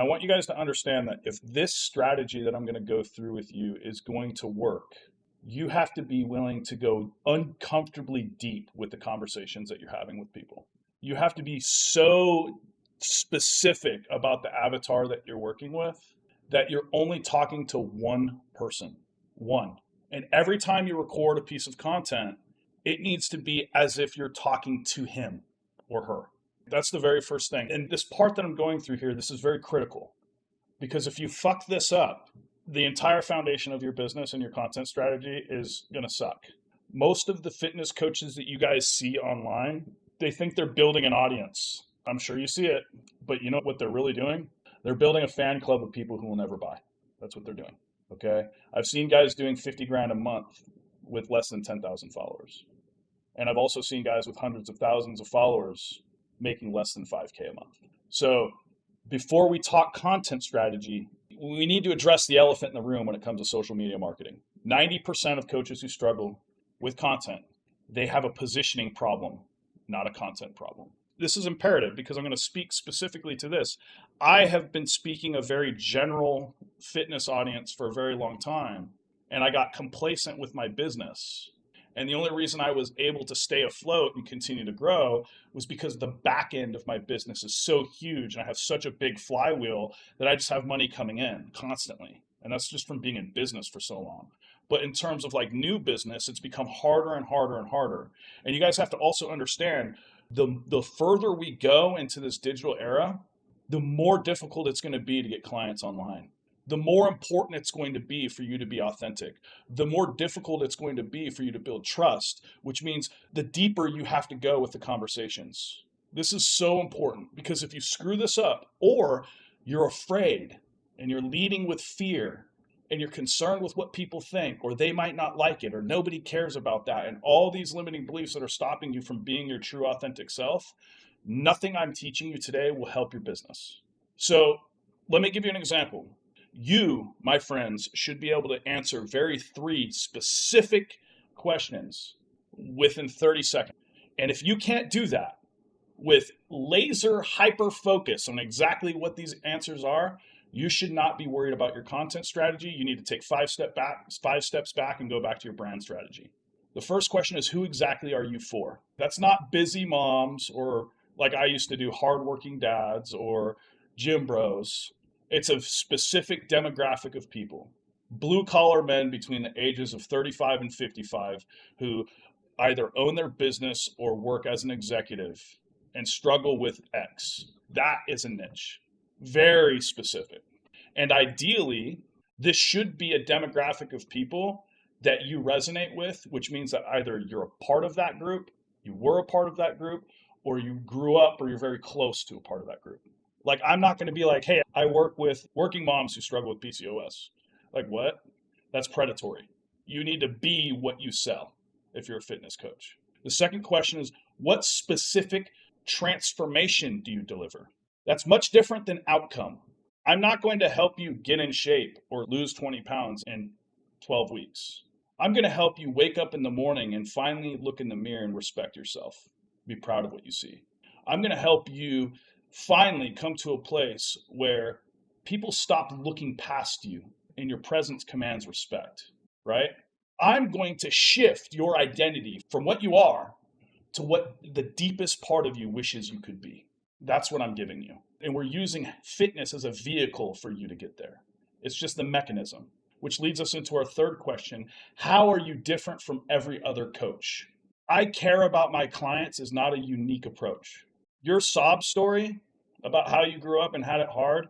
I want you guys to understand that if this strategy that I'm going to go through with you is going to work, you have to be willing to go uncomfortably deep with the conversations that you're having with people. You have to be so specific about the avatar that you're working with that you're only talking to one person. One. And every time you record a piece of content, it needs to be as if you're talking to him or her. That's the very first thing. And this part that I'm going through here, this is very critical because if you fuck this up, the entire foundation of your business and your content strategy is going to suck. Most of the fitness coaches that you guys see online, they think they're building an audience. I'm sure you see it, but you know what they're really doing? They're building a fan club of people who will never buy. That's what they're doing. Okay. I've seen guys doing 50 grand a month with less than 10,000 followers. And I've also seen guys with hundreds of thousands of followers making less than 5K a month. So before we talk content strategy, we need to address the elephant in the room when it comes to social media marketing. 90% of coaches who struggle with content, they have a positioning problem, not a content problem. This is imperative because I'm going to speak specifically to this. I have been speaking a very general fitness audience for a very long time, and I got complacent with my business. And the only reason I was able to stay afloat and continue to grow was because the back end of my business is so huge and I have such a big flywheel that I just have money coming in constantly. And that's just from being in business for so long. But in terms of like new business, it's become harder and harder and harder. And you guys have to also understand the further we go into this digital era, the more difficult it's going to be to get clients online. The more important it's going to be for you to be authentic, the more difficult it's going to be for you to build trust, which means the deeper you have to go with the conversations. This is so important because if you screw this up or you're afraid and you're leading with fear and you're concerned with what people think or they might not like it or nobody cares about that and all these limiting beliefs that are stopping you from being your true authentic self, nothing I'm teaching you today will help your business. So let me give you an example. You, my friends, should be able to answer three specific questions within 30 seconds. And if you can't do that with laser hyper focus on exactly what these answers are, you should not be worried about your content strategy. You need to take 5 steps back and go back to your brand strategy. The first question is, who exactly are you for? That's not busy moms or like I used to do, hardworking dads or gym bros. It's a specific demographic of people. Blue collar men between the ages of 35 and 55 who either own their business or work as an executive and struggle with X. That is a niche. Very specific. And ideally, this should be a demographic of people that you resonate with, which means that either you're a part of that group, you were a part of that group, or you grew up or you're very close to a part of that group. Like, I'm not going to be like, hey, I work with working moms who struggle with PCOS. Like, what? That's predatory. You need to be what you sell if you're a fitness coach. The second question is, what specific transformation do you deliver? That's much different than outcome. I'm not going to help you get in shape or lose 20 pounds in 12 weeks. I'm going to help you wake up in the morning and finally look in the mirror and respect yourself. Be proud of what you see. I'm going to help you finally come to a place where people stop looking past you and your presence commands respect, right? I'm going to shift your identity from what you are to what the deepest part of you wishes you could be. That's what I'm giving you. And we're using fitness as a vehicle for you to get there. It's just the mechanism, which leads us into our third question. How are you different from every other coach? I care about my clients is not a unique approach. Your sob story about how you grew up and had it hard,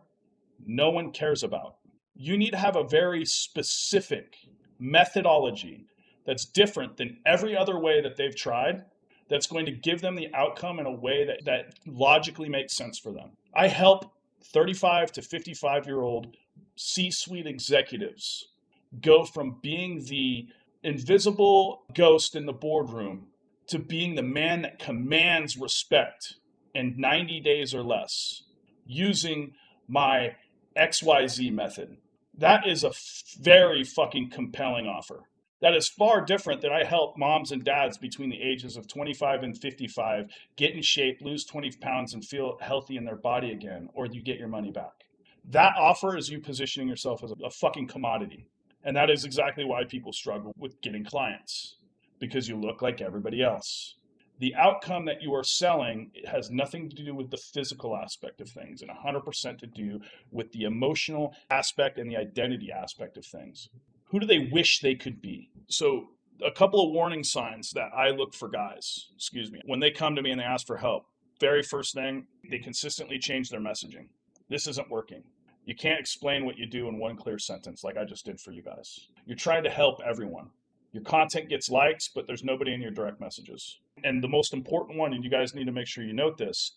no one cares about. You need to have a very specific methodology that's different than every other way that they've tried, that's going to give them the outcome in a way that logically makes sense for them. I help 35 to 55-year-old C-suite executives go from being the invisible ghost in the boardroom to being the man that commands respect in 90 days or less using my XYZ method. That is a very fucking compelling offer. That is far different than I help moms and dads between the ages of 25 and 55 get in shape, lose 20 pounds, and feel healthy in their body again, or you get your money back. That offer is you positioning yourself as a fucking commodity. And that is exactly why people struggle with getting clients, because you look like everybody else. The outcome that you are selling has nothing to do with the physical aspect of things and 100% to do with the emotional aspect and the identity aspect of things. Who do they wish they could be? So, a couple of warning signs that I look for guys, when they come to me and they ask for help. Very first thing, they consistently change their messaging. This isn't working. You can't explain what you do in one clear sentence like I just did for you guys. You're trying to help everyone. Your content gets likes, but there's nobody in your direct messages. And the most important one, and you guys need to make sure you note this,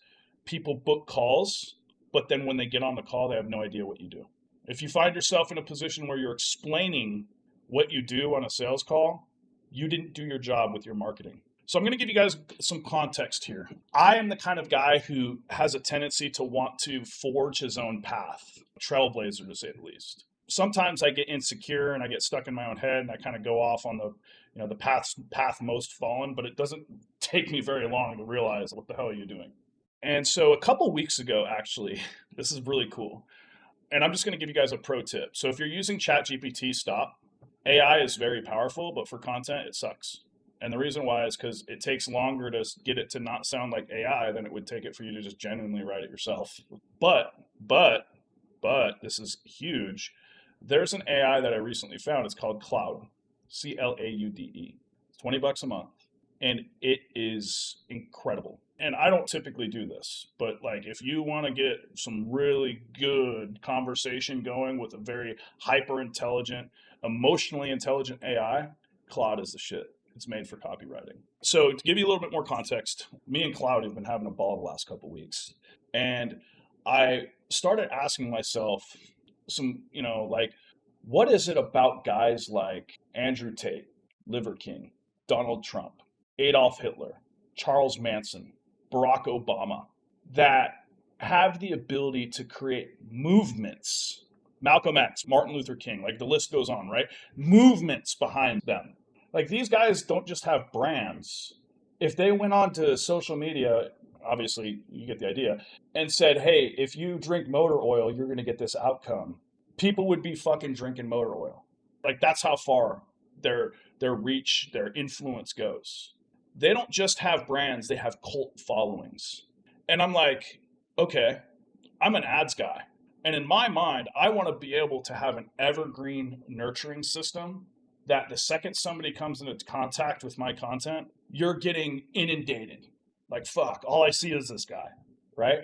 people book calls, but then when they get on the call, they have no idea what you do. If you find yourself in a position where you're explaining what you do on a sales call, you didn't do your job with your marketing. So I'm going to give you guys some context here. I am the kind of guy who has a tendency to want to forge his own path, trailblazer to say the least. Sometimes I get insecure and I get stuck in my own head and I kind of go off on the path most fallen, but it doesn't take me very long to realize what the hell are you doing. And so a couple weeks ago, actually, this is really cool. And I'm just going to give you guys a pro tip. So if you're using ChatGPT, stop. AI is very powerful, but for content, it sucks. And the reason why is because it takes longer to get it to not sound like AI than it would take it for you to just genuinely write it yourself. But this is huge. There's an AI that I recently found. It's called Cloud, Claude. It's $20 a month, and it is incredible. And I don't typically do this, but like if you want to get some really good conversation going with a very hyper intelligent, emotionally intelligent AI, Claude is the shit. It's made for copywriting. So to give you a little bit more context, me and Cloud have been having a ball the last couple of weeks. And I started asking myself some, what is it about guys like Andrew Tate, Liver King, Donald Trump, Adolf Hitler, Charles Manson, Barack Obama, that have the ability to create movements, Malcolm X, Martin Luther King, like the list goes on, right? Movements behind them. Like these guys don't just have brands. If they went on to social media, obviously you get the idea, and said, hey, if you drink motor oil, you're going to get this outcome, people would be fucking drinking motor oil. Like that's how far their reach, their influence goes. They don't just have brands, they have cult followings. And I'm like, okay, I'm an ads guy. And in my mind, I want to be able to have an evergreen nurturing system that the second somebody comes into contact with my content, you're getting inundated. Like, fuck, all I see is this guy, right?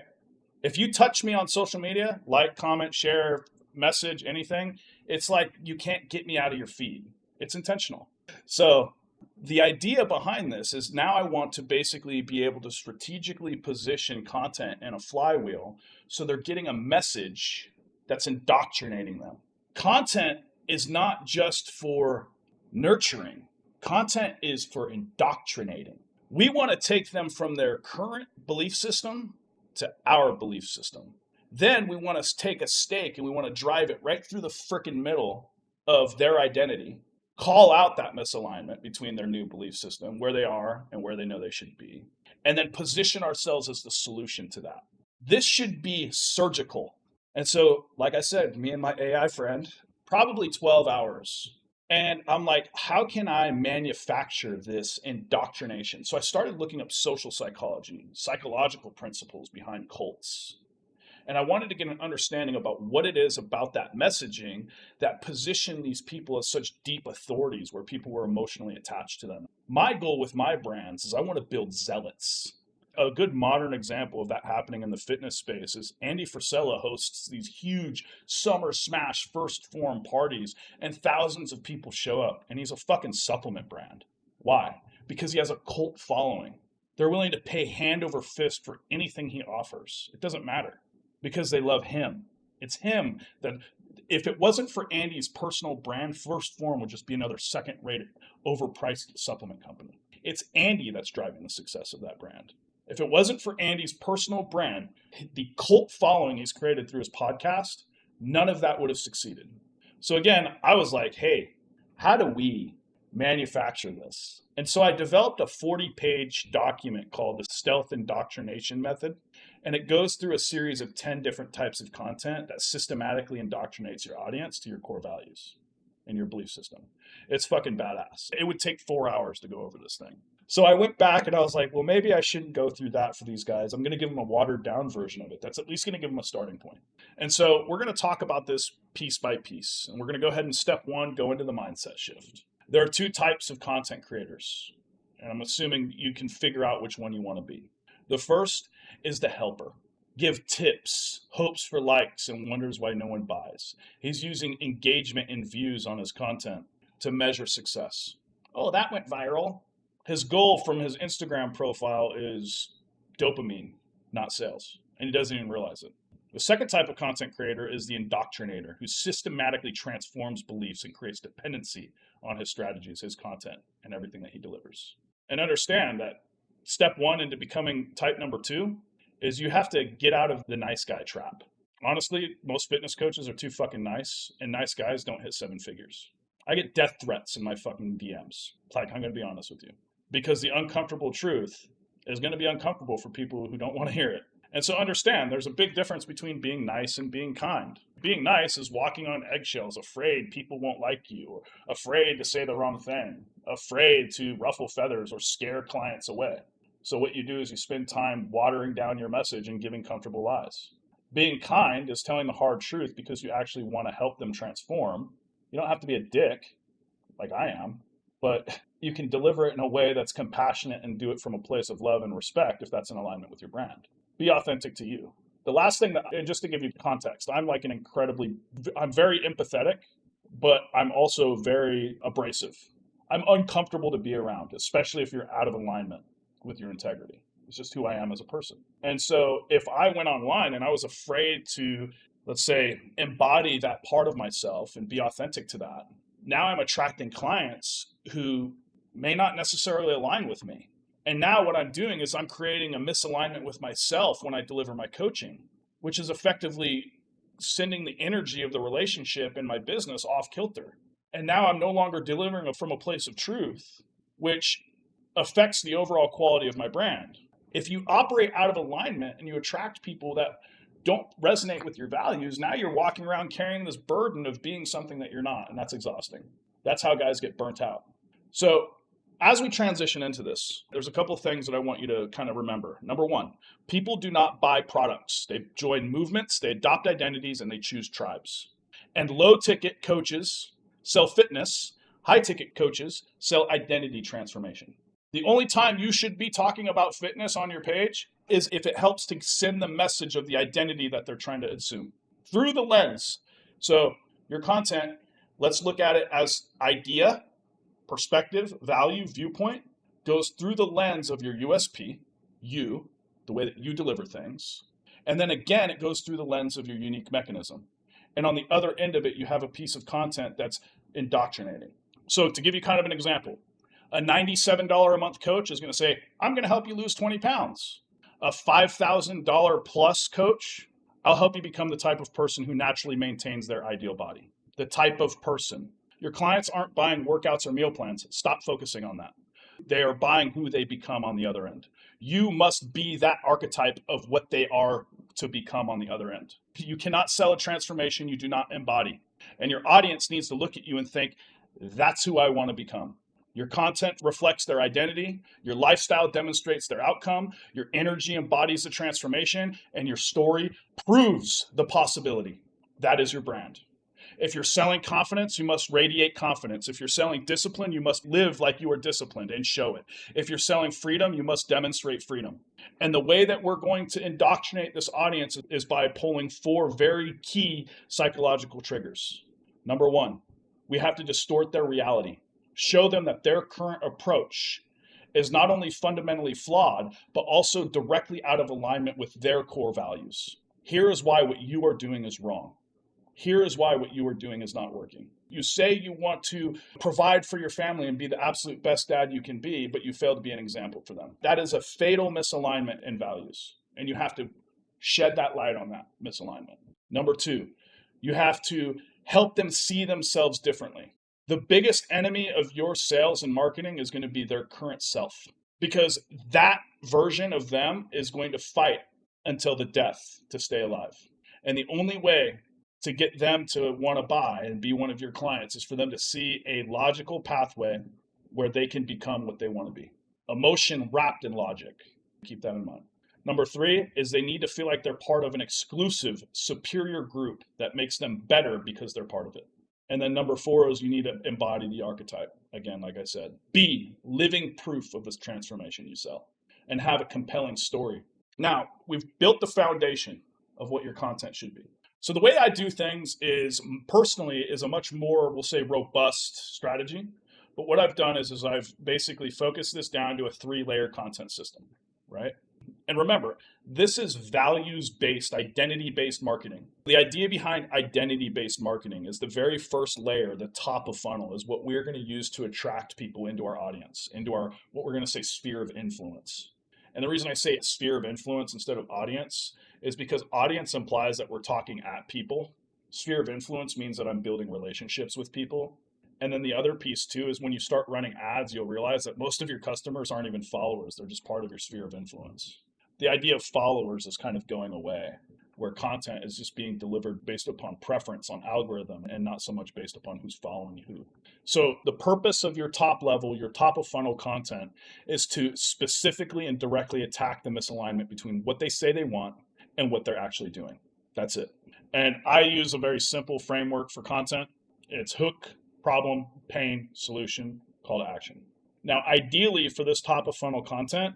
If you touch me on social media, like, comment, share, message, anything, it's like you can't get me out of your feed. It's intentional. So the idea behind this is now I want to basically be able to strategically position content in a flywheel so they're getting a message that's indoctrinating them. Content is not just for nurturing. Content is for indoctrinating. We want to take them from their current belief system to our belief system. Then we want to take a stake and we want to drive it right through the frickin' middle of their identity, call out that misalignment between their new belief system, where they are and where they know they should be, and then position ourselves as the solution to that. This should be surgical. And so, like I said, me and my AI friend, probably 12 hours. And I'm like, how can I manufacture this indoctrination? So I started looking up social psychology, psychological principles behind cults. And I wanted to get an understanding about what it is about that messaging that position these people as such deep authorities where people were emotionally attached to them. My goal with my brands is I want to build zealots. A good modern example of that happening in the fitness space is Andy Frisella hosts these huge summer smash first form parties and thousands of people show up, and he's a fucking supplement brand. Why? Because he has a cult following. They're willing to pay hand over fist for anything he offers. It doesn't matter because they love him. It's him that, if it wasn't for Andy's personal brand, First Form would just be another second-rate, overpriced supplement company. It's Andy that's driving the success of that brand. If it wasn't for Andy's personal brand, the cult following he's created through his podcast, none of that would have succeeded. So again, I was like, hey, how do we manufacture this? And so I developed a 40-page document called the Stealth Indoctrination Method. And it goes through a series of 10 different types of content that systematically indoctrinates your audience to your core values and your belief system. It's fucking badass. It would take 4 hours to go over this thing. So I went back and I was like, well, maybe I shouldn't go through that for these guys. I'm going to give them a watered down version of it. That's at least going to give them a starting point. And so we're going to talk about this piece by piece. And we're going to go ahead and step one, go into the mindset shift. There are two types of content creators. And I'm assuming you can figure out which one you want to be. The first is the helper. Give tips, hopes for likes, and wonders why no one buys. He's using engagement and views on his content to measure success. Oh, that went viral. His goal from his Instagram profile is dopamine, not sales. And he doesn't even realize it. The second type of content creator is the indoctrinator, who systematically transforms beliefs and creates dependency on his strategies, his content, and everything that he delivers. And understand that step one into becoming type number two is you have to get out of the nice guy trap. Honestly, most fitness coaches are too fucking nice, and nice guys don't hit 7 figures. I get death threats in my fucking DMs. Like, I'm going to be honest with you. Because the uncomfortable truth is going to be uncomfortable for people who don't want to hear it. And so understand, there's a big difference between being nice and being kind. Being nice is walking on eggshells, afraid people won't like you, or afraid to say the wrong thing, afraid to ruffle feathers or scare clients away. So what you do is you spend time watering down your message and giving comfortable lies. Being kind is telling the hard truth because you actually want to help them transform. You don't have to be a dick like I am, but you can deliver it in a way that's compassionate and do it from a place of love and respect if that's in alignment with your brand. Be authentic to you. The last thing and just to give you context, I'm very empathetic, but I'm also very abrasive. I'm uncomfortable to be around, especially if you're out of alignment with your integrity. It's just who I am as a person. And so if I went online and I was afraid to, let's say, embody that part of myself and be authentic to that, now I'm attracting clients who may not necessarily align with me. And now what I'm doing is I'm creating a misalignment with myself when I deliver my coaching, which is effectively sending the energy of the relationship in my business off kilter. And now I'm no longer delivering from a place of truth, which affects the overall quality of my brand. If you operate out of alignment and you attract people that don't resonate with your values, now you're walking around carrying this burden of being something that you're not, and that's exhausting. That's how guys get burnt out. So as we transition into this, there's a couple of things that I want you to kind of remember. Number one, people do not buy products. They join movements, they adopt identities, and they choose tribes. And low-ticket coaches sell fitness. High-ticket coaches sell identity transformation. The only time you should be talking about fitness on your page is if it helps to send the message of the identity that they're trying to assume through the lens. So your content, let's look at it as idea, perspective, value, viewpoint, goes through the lens of your USP, you, the way that you deliver things. And then again, it goes through the lens of your unique mechanism. And on the other end of it, you have a piece of content that's indoctrinating. So to give you kind of an example, a $97 a month coach is going to say, I'm going to help you lose 20 pounds. A $5,000 plus coach, I'll help you become the type of person who naturally maintains their ideal body. The type of person. Your clients aren't buying workouts or meal plans. Stop focusing on that. They are buying who they become on the other end. You must be that archetype of what they are to become on the other end. You cannot sell a transformation you do not embody. And your audience needs to look at you and think, that's who I want to become. Your content reflects their identity, your lifestyle demonstrates their outcome, your energy embodies the transformation, and your story proves the possibility. That is your brand. If you're selling confidence, you must radiate confidence. If you're selling discipline, you must live like you are disciplined and show it. If you're selling freedom, you must demonstrate freedom. And the way that we're going to indoctrinate this audience is by pulling 4 very key psychological triggers. Number 1, we have to distort their reality. Show them that their current approach is not only fundamentally flawed, but also directly out of alignment with their core values. Here is why what you are doing is wrong. Here is why what you are doing is not working. You say you want to provide for your family and be the absolute best dad you can be, but you fail to be an example for them. That is a fatal misalignment in values, and you have to shed that light on that misalignment. Number 2, you have to help them see themselves differently. The biggest enemy of your sales and marketing is going to be their current self, because that version of them is going to fight until the death to stay alive. And the only way to get them to want to buy and be one of your clients is for them to see a logical pathway where they can become what they want to be. Emotion wrapped in logic. Keep that in mind. Number 3 is they need to feel like they're part of an exclusive, superior group that makes them better because they're part of it. And then number 4 is you need to embody the archetype. Again, like I said, be living proof of this transformation you sell and have a compelling story. Now, we've built the foundation of what your content should be. So the way I do things is personally is a much more, we'll say, robust strategy. But what I've done is I've basically focused this down to a 3-layer content system, right? And remember, this is values-based, identity-based marketing. The idea behind identity-based marketing is the very first layer, the top of funnel, is what we're going to use to attract people into our audience, into our, what we're going to say, sphere of influence. And the reason I say sphere of influence instead of audience is because audience implies that we're talking at people. Sphere of influence means that I'm building relationships with people. And then the other piece too is when you start running ads, you'll realize that most of your customers aren't even followers. They're just part of your sphere of influence. The idea of followers is kind of going away, where content is just being delivered based upon preference on algorithm and not so much based upon who's following who. So the purpose of your top level, your top of funnel content is to specifically and directly attack the misalignment between what they say they want and what they're actually doing. That's it. And I use a very simple framework for content. It's hook, problem, pain, solution, call to action. Now, ideally for this top of funnel content,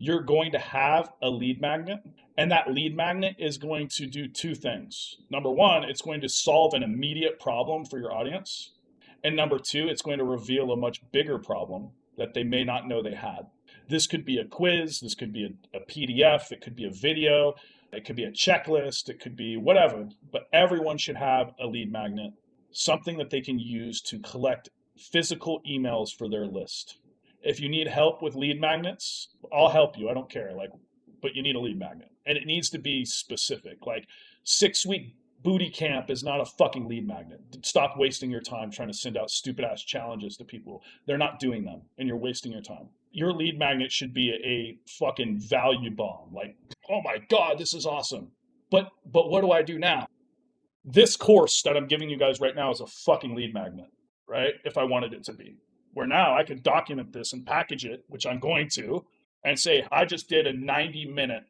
you're going to have a lead magnet, and that lead magnet is going to do 2 things. Number 1, it's going to solve an immediate problem for your audience. And number 2, it's going to reveal a much bigger problem that they may not know they had. This could be a quiz, this could be a PDF, it could be a video, it could be a checklist, it could be whatever, but everyone should have a lead magnet, something that they can use to collect physical emails for their list. If you need help with lead magnets, I'll help you. I don't care. But you need a lead magnet. And it needs to be specific. Like 6-week booty camp is not a fucking lead magnet. Stop wasting your time trying to send out stupid ass challenges to people. They're not doing them and you're wasting your time. Your lead magnet should be a fucking value bomb. Like, oh my God, this is awesome. But what do I do now? This course that I'm giving you guys right now is a fucking lead magnet, right? If I wanted it to be. Where now I can document this and package it, which I'm going to, and say, I just did a 90-minute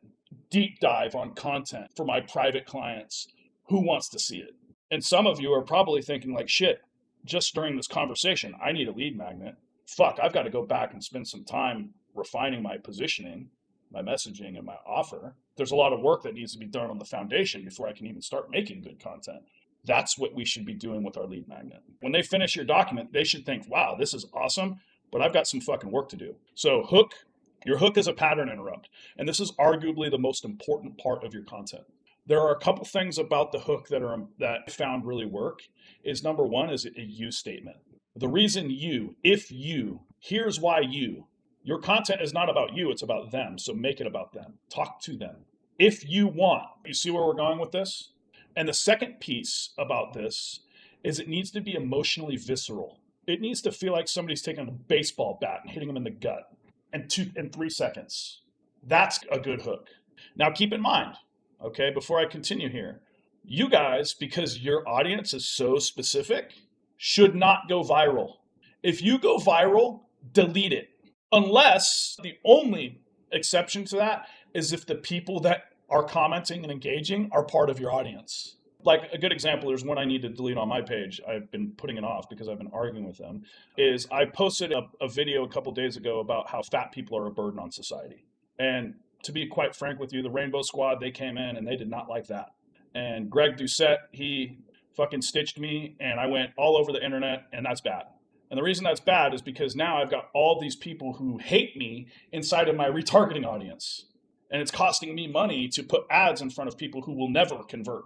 deep dive on content for my private clients. Who wants to see it? And some of you are probably thinking like, shit, just during this conversation, I need a lead magnet. Fuck, I've got to go back and spend some time refining my positioning, my messaging, and my offer. There's a lot of work that needs to be done on the foundation before I can even start making good content. That's what we should be doing with our lead magnet. When they finish your document, they should think, wow, this is awesome, but I've got some fucking work to do. So your hook is a pattern interrupt. And this is arguably the most important part of your content. There are a couple things about the hook that I found really work. Is number 1 is a you statement. The reason here's why your content is not about you, it's about them. So make it about them. Talk to them. If you want, you see where we're going with this? And the second piece about this is it needs to be emotionally visceral. It needs to feel like somebody's taking a baseball bat and hitting them in the gut in 3 seconds. That's a good hook. Now keep in mind, okay, before I continue here, you guys, because your audience is so specific, should not go viral. If you go viral, delete it. Unless the only exception to that is if the people that are commenting and engaging are part of your audience. Like a good example, there's one I need to delete on my page. I've been putting it off because I've been arguing with them. Is I posted a video a couple days ago about how fat people are a burden on society. And to be quite frank with you, the Rainbow Squad, they came in and they did not like that. And Greg Doucette, he fucking stitched me and I went all over the internet, and that's bad. And the reason that's bad is because now I've got all these people who hate me inside of my retargeting audience. And it's costing me money to put ads in front of people who will never convert.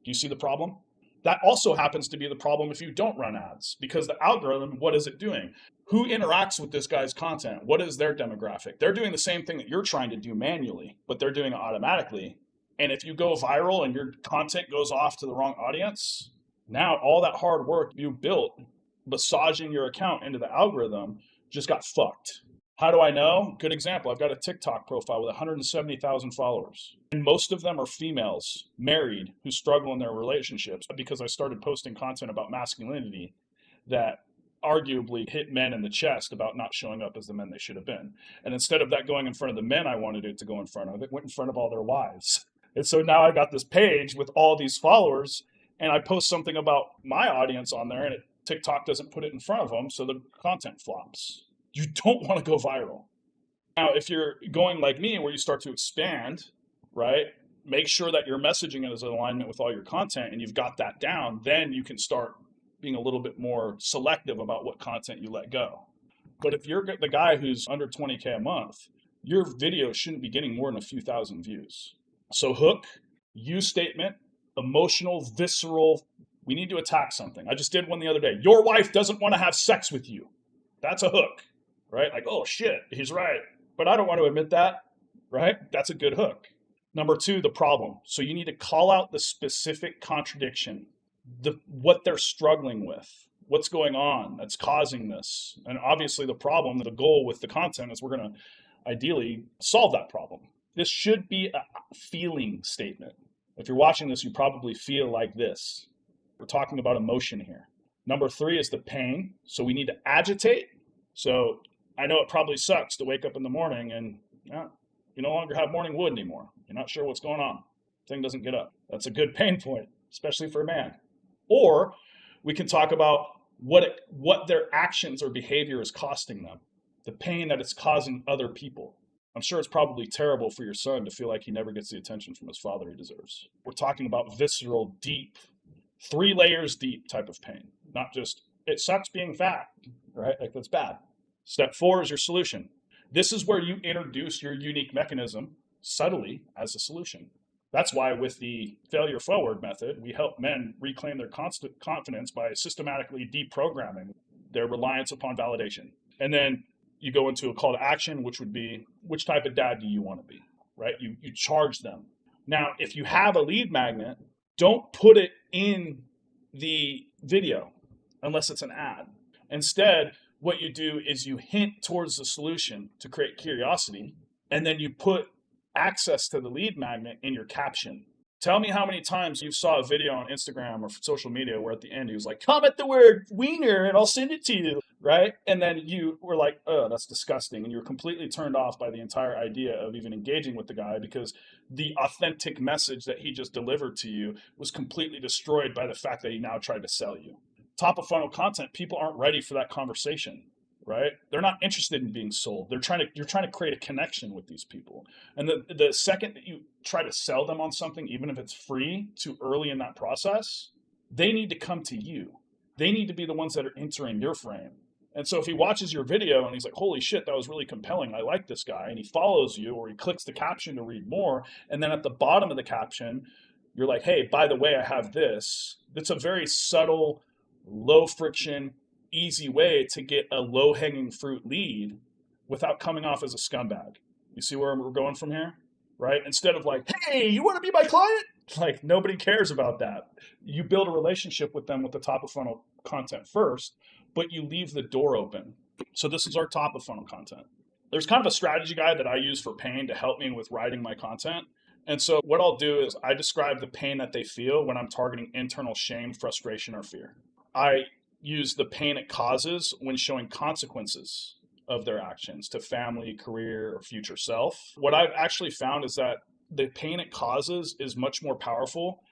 Do you see the problem? That also happens to be the problem if you don't run ads, because the algorithm, what is it doing? Who interacts with this guy's content? What is their demographic? They're doing the same thing that you're trying to do manually, but they're doing it automatically. And if you go viral and your content goes off to the wrong audience, now all that hard work you built massaging your account into the algorithm just got fucked. How do I know? Good example. I've got a TikTok profile with 170,000 followers. And most of them are females, married, who struggle in their relationships because I started posting content about masculinity that arguably hit men in the chest about not showing up as the men they should have been. And instead of that going in front of the men I wanted it to go in front of, it went in front of all their wives. And so now I got this page with all these followers, and I post something about my audience on there, and TikTok doesn't put it in front of them, so the content flops. You don't want to go viral. Now, if you're going like me, where you start to expand, right, make sure that your messaging is in alignment with all your content and you've got that down, then you can start being a little bit more selective about what content you let go. But if you're the guy who's under 20K a month, your video shouldn't be getting more than a few thousand views. So hook, use statement, emotional, visceral. We need to attack something. I just did one the other day. Your wife doesn't want to have sex with you. That's a hook, right? Like, oh shit, he's right. But I don't want to admit that, right? That's a good hook. Number two, the problem. So you need to call out the specific contradiction, what they're struggling with, what's going on that's causing this. And obviously the problem, the goal with the content is we're going to ideally solve that problem. This should be a feeling statement. If you're watching this, you probably feel like this. We're talking about emotion here. Number three is the pain. So we need to agitate. So I know it probably sucks to wake up in the morning and you no longer have morning wood anymore. You're not sure what's going on. Thing doesn't get up. That's a good pain point, especially for a man. Or we can talk about what their actions or behavior is costing them, the pain that it's causing other people. I'm sure it's probably terrible for your son to feel like he never gets the attention from his father he deserves. We're talking about visceral, deep, 3 layers deep type of pain, not just, it sucks being fat, right? Like that's bad. Step 4 is your solution. This is where you introduce your unique mechanism subtly as a solution. That's why with the failure forward method, we help men reclaim their confidence by systematically deprogramming their reliance upon validation. And then you go into a call to action, which would be, which type of dad do you want to be, right? You charge them. Now, if you have a lead magnet, don't put it in the video unless it's an ad. Instead, what you do is you hint towards the solution to create curiosity, and then you put access to the lead magnet in your caption. Tell me how many times you saw a video on Instagram or social media where at the end he was like, comment the word wiener and I'll send it to you, right? And then you were like, oh, that's disgusting. And you were completely turned off by the entire idea of even engaging with the guy because the authentic message that he just delivered to you was completely destroyed by the fact that he now tried to sell you. Top of funnel content, people aren't ready for that conversation. Right? They're not interested in being sold. You're trying to create a connection with these people. And the second that you try to sell them on something, even if it's free too early in that process, they need to come to you. They need to be the ones that are entering your frame. And so if he watches your video and he's like, holy shit, that was really compelling. I like this guy. And he follows you, or he clicks the caption to read more. And then at the bottom of the caption, you're like, hey, by the way, I have this. It's a very subtle, low friction, easy way to get a low-hanging fruit lead without coming off as a scumbag. You see where we're going from here, right? Instead of like, hey, you want to be my client? Like, nobody cares about that. You build a relationship with them with the top of funnel content first, but you leave the door open. So this is our top of funnel content. There's kind of a strategy guide that I use for pain to help me with writing my content. And so what I'll do is I describe the pain that they feel when I'm targeting internal shame, frustration, or fear. I use the pain it causes when showing consequences of their actions to family, career, or future self. What I've actually found is that the pain it causes is much more powerful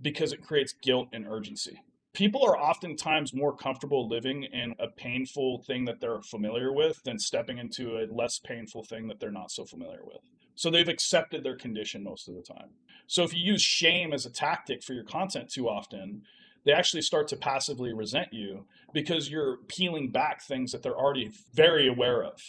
because it creates guilt and urgency. People are oftentimes more comfortable living in a painful thing that they're familiar with than stepping into a less painful thing that they're not so familiar with. So they've accepted their condition most of the time. So if you use shame as a tactic for your content too often, they actually start to passively resent you because you're peeling back things that they're already very aware of.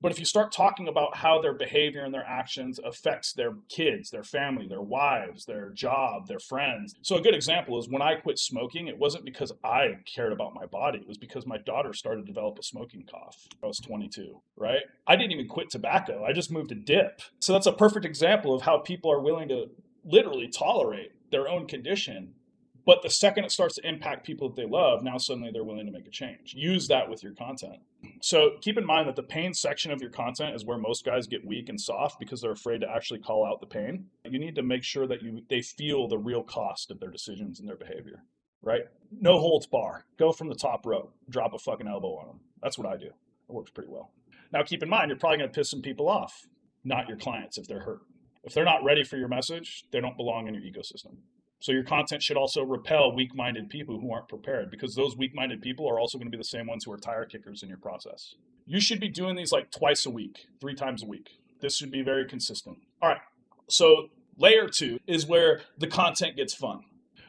But if you start talking about how their behavior and their actions affects their kids, their family, their wives, their job, their friends. So a good example is when I quit smoking, it wasn't because I cared about my body. It was because my daughter started to develop a smoking cough. I was 22, right? I didn't even quit tobacco. I just moved to dip. So that's a perfect example of how people are willing to literally tolerate their own condition But the second it starts to impact people that they love, now suddenly they're willing to make a change. Use that with your content. So keep in mind that the pain section of your content is where most guys get weak and soft because they're afraid to actually call out the pain. You need to make sure that they feel the real cost of their decisions and their behavior, right? No holds bar. Go from the top rope. Drop a fucking elbow on them. That's what I do. It works pretty well. Now keep in mind, you're probably going to piss some people off, not your clients if they're hurt. If they're not ready for your message, they don't belong in your ecosystem. So your content should also repel weak-minded people who aren't prepared, because those weak-minded people are also going to be the same ones who are tire kickers in your process. You should be doing these like twice a week, 3 times a week. This should be very consistent. All right. So layer 2 is where the content gets fun.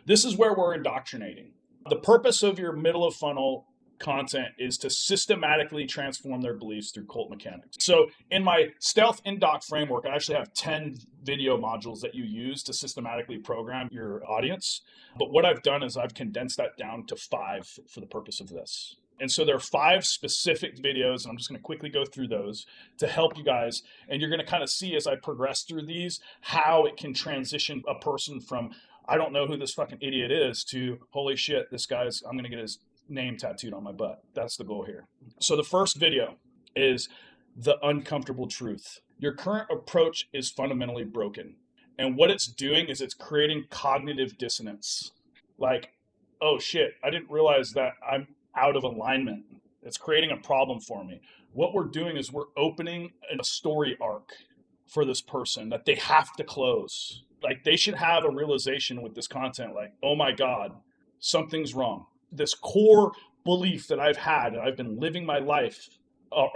This is where we're indoctrinating. The purpose of your middle of funnel content is to systematically transform their beliefs through cult mechanics. So in my stealth indoc framework, I actually have 10 video modules that you use to systematically program your audience. But what I've done is I've condensed that down to 5 for the purpose of this. And so there are 5 specific videos, and I'm just going to quickly go through those to help you guys. And you're going to kind of see as I progress through these, how it can transition a person from, I don't know who this fucking idiot is, to, holy shit, this guy's, I'm going to get his name tattooed on my butt. That's the goal here. So the first video is the uncomfortable truth. Your current approach is fundamentally broken. And what it's doing is it's creating cognitive dissonance. Like, oh shit, I didn't realize that I'm out of alignment. It's creating a problem for me. What we're doing is we're opening a story arc for this person that they have to close. Like, they should have a realization with this content, like, oh my God, something's wrong. This core belief that I've had and I've been living my life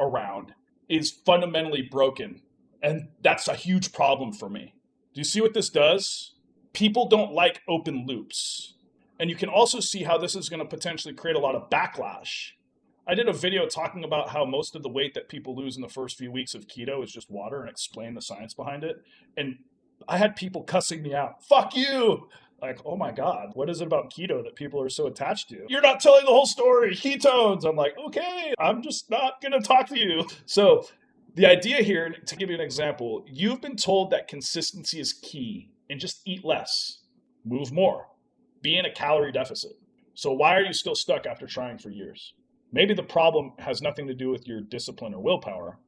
around is fundamentally broken. And that's a huge problem for me. Do you see what this does? People don't like open loops. And you can also see how this is going to potentially create a lot of backlash. I did a video talking about how most of the weight that people lose in the first few weeks of keto is just water, and explain the science behind it. And I had people cussing me out. Fuck you! Like, oh my God, what is it about keto that people are so attached to? You're not telling the whole story, ketones. I'm like, okay, I'm just not going to talk to you. So the idea here, to give you an example, you've been told that consistency is key and just eat less, move more, be in a calorie deficit. So why are you still stuck after trying for years? Maybe the problem has nothing to do with your discipline or willpower.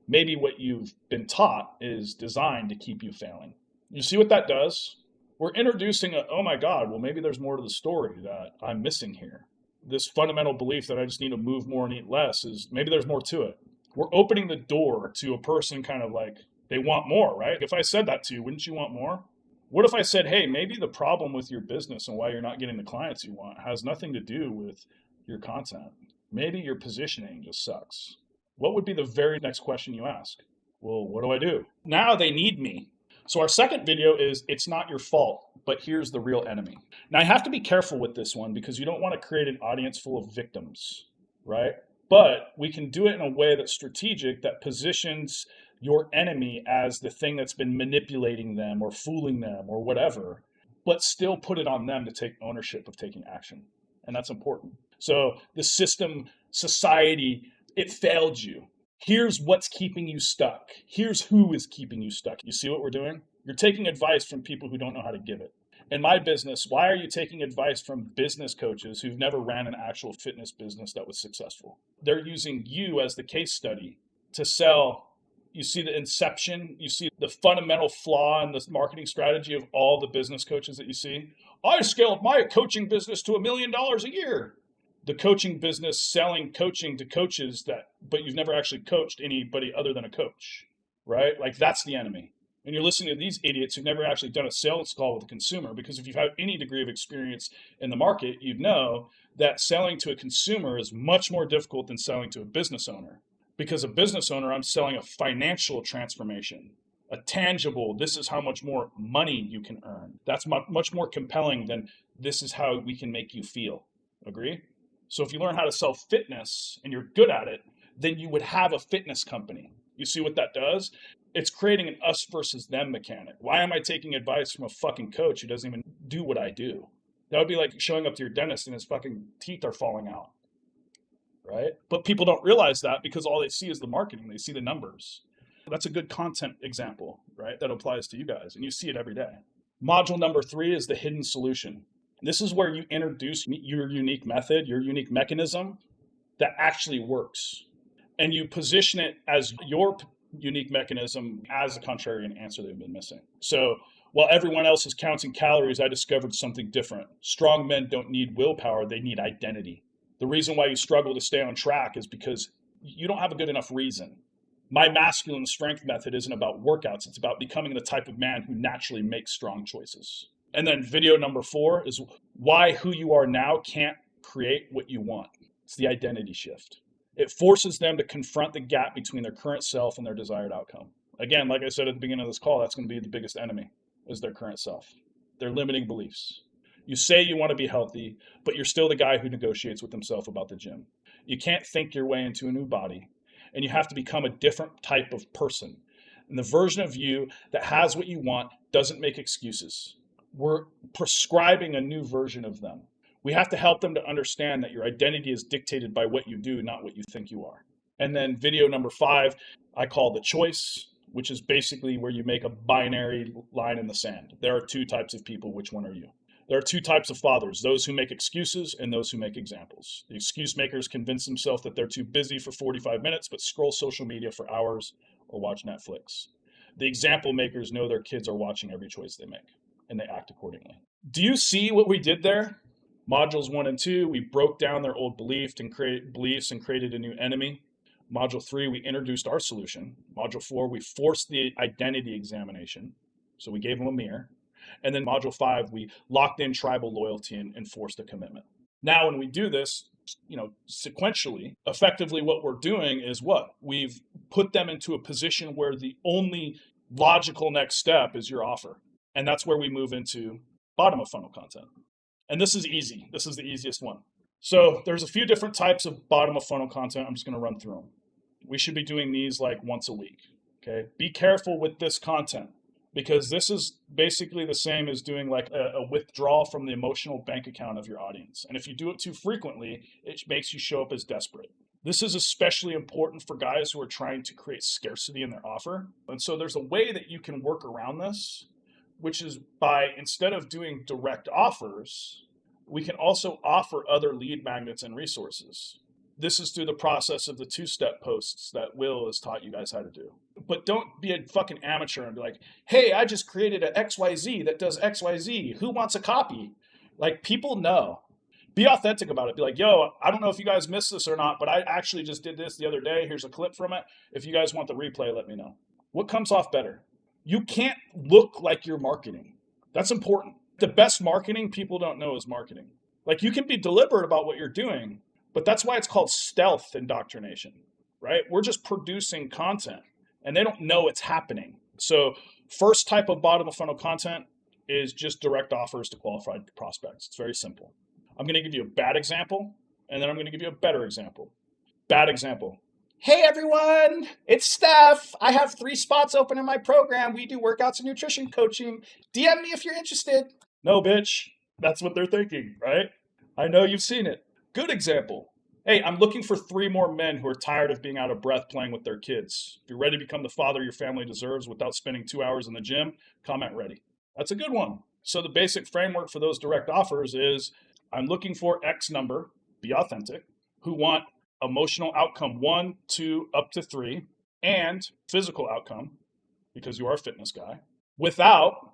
Maybe what you've been taught is designed to keep you failing. You see what that does? We're introducing oh my God, well, maybe there's more to the story that I'm missing here. This fundamental belief that I just need to move more and eat less is, maybe there's more to it. We're opening the door to a person kind of like, they want more, right? If I said that to you, wouldn't you want more? What if I said, hey, maybe the problem with your business and why you're not getting the clients you want has nothing to do with your content. Maybe your positioning just sucks. What would be the very next question you ask? Well, what do I do? Now they need me. So our second video is, it's not your fault, but here's the real enemy. Now I have to be careful with this one because you don't want to create an audience full of victims, right? But we can do it in a way that's strategic, that positions your enemy as the thing that's been manipulating them or fooling them or whatever, but still put it on them to take ownership of taking action. And that's important. So the system, society, it failed you. Here's what's keeping you stuck. Here's who is keeping you stuck. You see what we're doing? You're taking advice from people who don't know how to give it. In my business, why are you taking advice from business coaches who've never ran an actual fitness business that was successful? They're using you as the case study to sell. You see the inception, you see the fundamental flaw in the marketing strategy of all the business coaches that you see. I scaled my coaching business to $1 million a year. The coaching business selling coaching to coaches but you've never actually coached anybody other than a coach, right? Like, that's the enemy. And you're listening to these idiots who've never actually done a sales call with a consumer, because if you've had any degree of experience in the market, you'd know that selling to a consumer is much more difficult than selling to a business owner. Because a business owner, I'm selling a financial transformation, a tangible, this is how much more money you can earn. That's much more compelling than this is how we can make you feel. Agree? So if you learn how to sell fitness and you're good at it, then you would have a fitness company. You see what that does? It's creating an us versus them mechanic. Why am I taking advice from a fucking coach who doesn't even do what I do? That would be like showing up to your dentist and his fucking teeth are falling out, right? But people don't realize that because all they see is the marketing. They see the numbers. That's a good content example, right? That applies to you guys, and you see it every day. Module number 3 is the hidden solution. This is where you introduce your unique method, your unique mechanism that actually works. And you position it as your unique mechanism as a contrarian answer they've been missing. So while everyone else is counting calories, I discovered something different. Strong men don't need willpower, they need identity. The reason why you struggle to stay on track is because you don't have a good enough reason. My masculine strength method isn't about workouts. It's about becoming the type of man who naturally makes strong choices. And then video number 4 is why who you are now can't create what you want. It's the identity shift. It forces them to confront the gap between their current self and their desired outcome. Again, like I said at the beginning of this call, that's going to be the biggest enemy, is their current self, their limiting beliefs. You say you want to be healthy, but you're still the guy who negotiates with himself about the gym. You can't think your way into a new body, and you have to become a different type of person. And the version of you that has what you want doesn't make excuses. We're prescribing a new version of them. We have to help them to understand that your identity is dictated by what you do, not what you think you are. And then video number 5, I call the choice, which is basically where you make a binary line in the sand. There are 2 types of people. Which one are you? There are 2 types of fathers, those who make excuses and those who make examples. The excuse makers convince themselves that they're too busy for 45 minutes, but scroll social media for hours or watch Netflix. The example makers know their kids are watching every choice they make, and they act accordingly. Do you see what we did there? Modules 1 and 2, we broke down their old beliefs and created a new enemy. Module 3, we introduced our solution. Module 4, we forced the identity examination. So we gave them a mirror. And then module 5, we locked in tribal loyalty and enforced a commitment. Now, when we do this, sequentially, effectively what we're doing is what? We've put them into a position where the only logical next step is your offer. And that's where we move into bottom of funnel content. And this is easy. This is the easiest one. So there's a few different types of bottom of funnel content. I'm just going to run through them. We should be doing these like once a week. Okay. Be careful with this content, because this is basically the same as doing like a withdrawal from the emotional bank account of your audience. And if you do it too frequently, it makes you show up as desperate. This is especially important for guys who are trying to create scarcity in their offer. And so there's a way that you can work around this, which is by, instead of doing direct offers, we can also offer other lead magnets and resources. This is through the process of the 2-step posts that Will has taught you guys how to do. But don't be a fucking amateur and be like, hey, I just created an XYZ that does XYZ. Who wants a copy? Like, people know. Be authentic about it. Be like, yo, I don't know if you guys missed this or not, but I actually just did this the other day. Here's a clip from it. If you guys want the replay, let me know. What comes off better? You can't look like you're marketing. That's important. The best marketing people don't know is marketing. Like, you can be deliberate about what you're doing, but that's why it's called stealth indoctrination, right? We're just producing content and they don't know it's happening. So first type of bottom of funnel content is just direct offers to qualified prospects. It's very simple. I'm going to give you a bad example, and then I'm going to give you a better example. Bad example. Hey everyone, it's Steph. I have 3 spots open in my program. We do workouts and nutrition coaching. DM me if you're interested. No, bitch. That's what they're thinking, right? I know you've seen it. Good example. Hey, I'm looking for 3 more men who are tired of being out of breath playing with their kids. If you're ready to become the father your family deserves without spending 2 hours in the gym, comment ready. That's a good one. So the basic framework for those direct offers is, I'm looking for X number, be authentic, who want emotional outcome 1, 2, up to 3, and physical outcome, because you are a fitness guy, without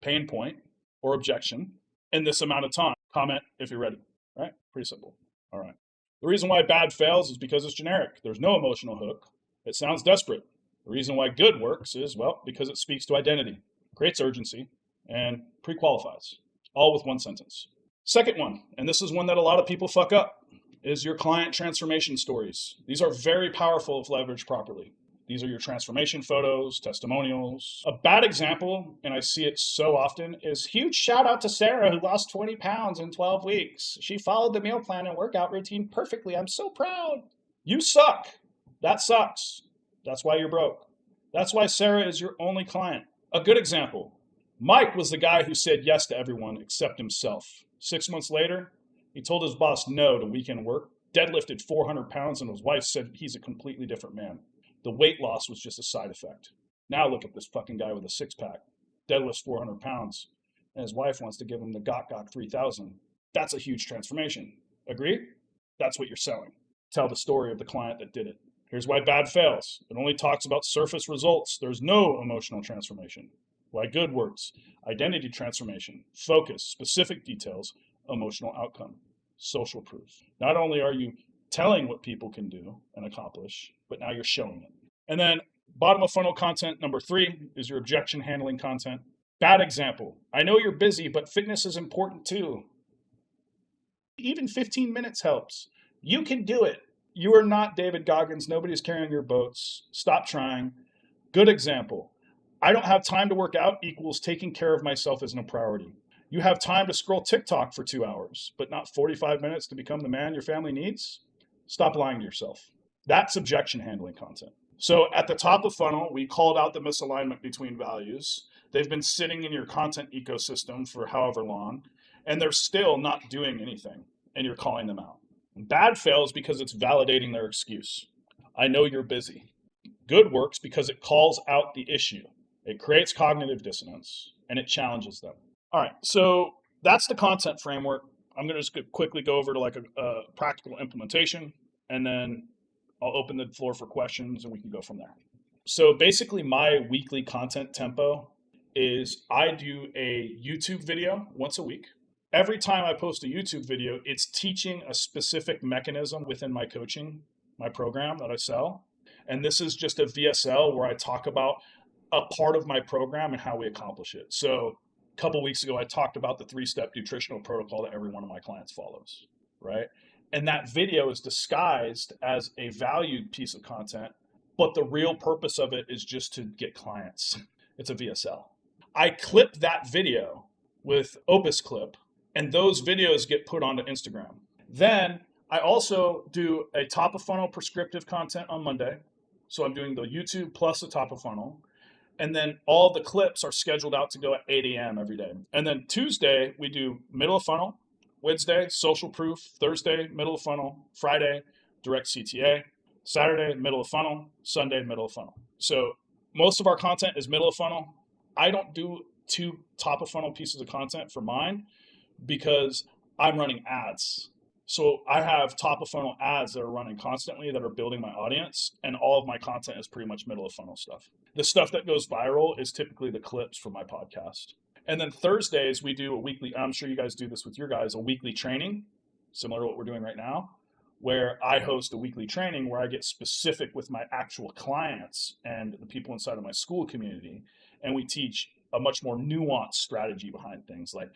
pain point or objection in this amount of time. Comment if you're ready, right? Pretty simple. All right. The reason why bad fails is because it's generic. There's no emotional hook. It sounds desperate. The reason why good works is, well, because it speaks to identity, creates urgency, and pre-qualifies, all with 1 sentence. Second one, and this is one that a lot of people fuck up, is your client transformation stories. These are very powerful if leveraged properly. These are your transformation photos, testimonials. A bad example, and I see it so often, is huge shout out to Sarah who lost 20 pounds in 12 weeks. She followed the meal plan and workout routine perfectly. I'm so proud. You suck. That sucks. That's why you're broke. That's why Sarah is your only client. A good example, Mike was the guy who said yes to everyone except himself. 6 months later, he told his boss no to weekend work, deadlifted 400 pounds, and his wife said he's a completely different man. The weight loss was just a side effect. Now look at this fucking guy with a 6-pack, deadlifts 400 pounds. and his wife wants to give him the Gok 3000. That's a huge transformation. Agree? That's what you're selling. Tell the story of the client that did it. Here's why bad fails. It only talks about surface results. There's no emotional transformation. Why good works. Identity transformation, focus, specific details, emotional outcome, social proof. Not only are you telling what people can do and accomplish, but now you're showing it. And then bottom of funnel content number 3 is your objection handling content. Bad example. I know you're busy, but fitness is important too. Even 15 minutes helps. You can do it. You are not David Goggins. Nobody's carrying your boats. Stop trying. Good example. I don't have time to work out equals taking care of myself isn't a priority. You have time to scroll TikTok for 2 hours, but not 45 minutes to become the man your family needs? Stop lying to yourself. That's objection handling content. So at the top of funnel, we called out the misalignment between values. They've been sitting in your content ecosystem for however long, and they're still not doing anything, and you're calling them out. Bad fails because it's validating their excuse. I know you're busy. Good works because it calls out the issue. It creates cognitive dissonance, and it challenges them. All right, so that's the content framework. I'm going to just quickly go over to like a practical implementation, and then I'll open the floor for questions, and we can go from there. So basically, my weekly content tempo is I do a YouTube video once a week. Every time I post a YouTube video, it's teaching a specific mechanism within my coaching, my program that I sell. And this is just a VSL where I talk about a part of my program and how we accomplish it. So a couple of weeks ago, I talked about the 3-step nutritional protocol that every one of my clients follows, right? And that video is disguised as a valued piece of content, but the real purpose of it is just to get clients. It's a VSL. I clip that video with Opus Clip, and those videos get put onto Instagram. Then I also do a top of funnel prescriptive content on Monday. So I'm doing the YouTube plus the top of funnel. And then all the clips are scheduled out to go at 8 a.m. every day. And then Tuesday, we do middle of funnel. Wednesday, social proof. Thursday, middle of funnel. Friday, direct CTA. Saturday, middle of funnel. Sunday, middle of funnel. So most of our content is middle of funnel. I don't do 2 top of funnel pieces of content for mine because I'm running ads. So I have top of funnel ads that are running constantly that are building my audience, and all of my content is pretty much middle of funnel stuff. The stuff that goes viral is typically the clips for my podcast. And then Thursdays, we do a weekly, I'm sure you guys do this with your guys, a weekly training, similar to what we're doing right now, where I host a weekly training where I get specific with my actual clients and the people inside of my school community. And we teach a much more nuanced strategy behind things. Like,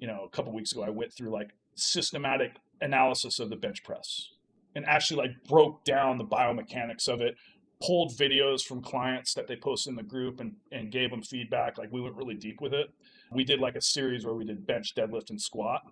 a couple of weeks ago, I went through like systematic analysis of the bench press and actually like broke down the biomechanics of it, pulled videos from clients that they posted in the group and gave them feedback. Like we went really deep with it. We did like a series where we did bench, deadlift, and squat.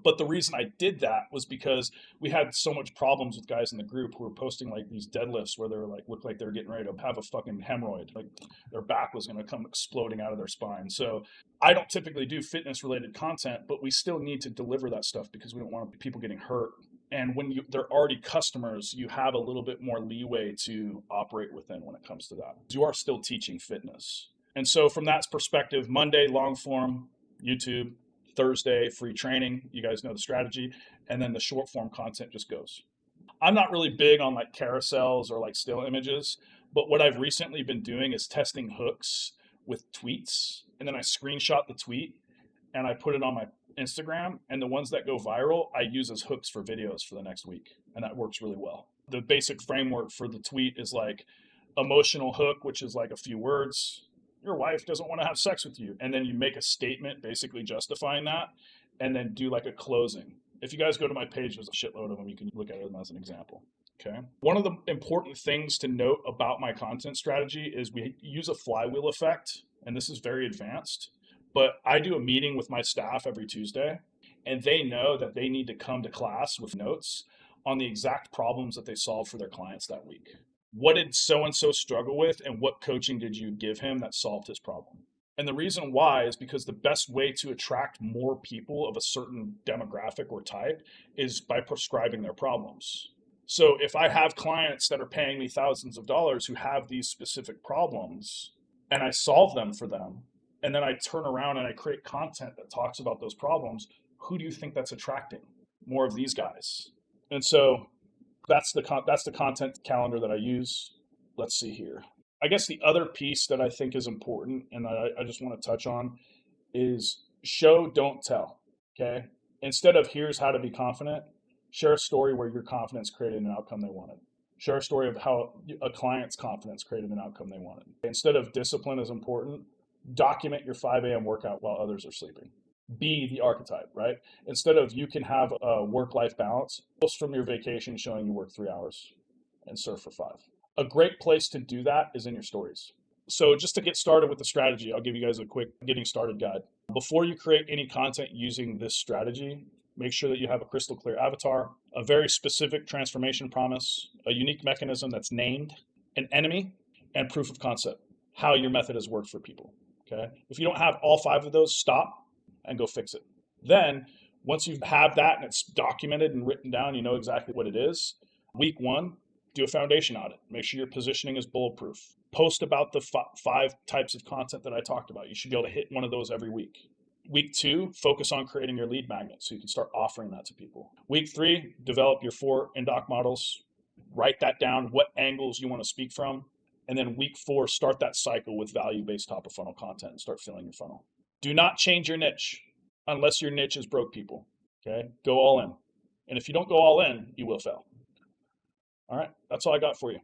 But the reason I did that was because we had so much problems with guys in the group who were posting like these deadlifts where they were like, looked like they're getting ready to have a fucking hemorrhoid. Like their back was going to come exploding out of their spine. So I don't typically do fitness related content, but we still need to deliver that stuff because we don't want people getting hurt. And when they're already customers, you have a little bit more leeway to operate within when it comes to that. You are still teaching fitness. And so from that perspective, Monday, long form, YouTube. Thursday, free training. You guys know the strategy. And then the short form content just goes. I'm not really big on like carousels or like still images, but what I've recently been doing is testing hooks with tweets. And then I screenshot the tweet and I put it on my Instagram. And the ones that go viral, I use as hooks for videos for the next week. And that works really well. The basic framework for the tweet is like emotional hook, which is like a few words. Your wife doesn't want to have sex with you. And then you make a statement basically justifying that and then do like a closing. If you guys go to my page, there's a shitload of them. You can look at them as an example. Okay. One of the important things to note about my content strategy is we use a flywheel effect. And this is very advanced, but I do a meeting with my staff every Tuesday and they know that they need to come to class with notes on the exact problems that they solved for their clients that week. What did so-and-so struggle with and what coaching did you give him that solved his problem? And the reason why is because the best way to attract more people of a certain demographic or type is by prescribing their problems. So if I have clients that are paying me thousands of dollars who have these specific problems and I solve them for them, and then I turn around and I create content that talks about those problems, who do you think that's attracting? More of these guys. And so that's the content calendar that I use. Let's see here. I guess the other piece that I think is important and that I just want to touch on is show, don't tell. Okay. Instead of here's how to be confident, share a story where your confidence created an outcome they wanted. Share a story of how a client's confidence created an outcome they wanted. Instead of discipline is important, document your 5 a.m. workout while others are sleeping. Be the archetype, right? Instead of you can have a work-life balance, post from your vacation showing you work 3 hours and surf for 5. A great place to do that is in your stories. So just to get started with the strategy, I'll give you guys a quick getting started guide. Before you create any content using this strategy, make sure that you have a crystal clear avatar, a very specific transformation promise, a unique mechanism that's named, an enemy, and proof of concept, how your method has worked for people. Okay. If you don't have all 5 of those, stop and go fix it. Then once you have that and it's documented and written down, you know exactly what it is. Week 1, do a foundation audit. Make sure your positioning is bulletproof. Post about the 5 types of content that I talked about. You should be able to hit one of those every week. Week 2, focus on creating your lead magnet so you can start offering that to people. Week 3, develop your 4 Indoc models. Write that down, what angles you want to speak from. And then week 4, start that cycle with value-based top of funnel content and start filling your funnel. Do not change your niche unless your niche is broke people. Okay? Go all in. And if you don't go all in, you will fail. All right, that's all I got for you.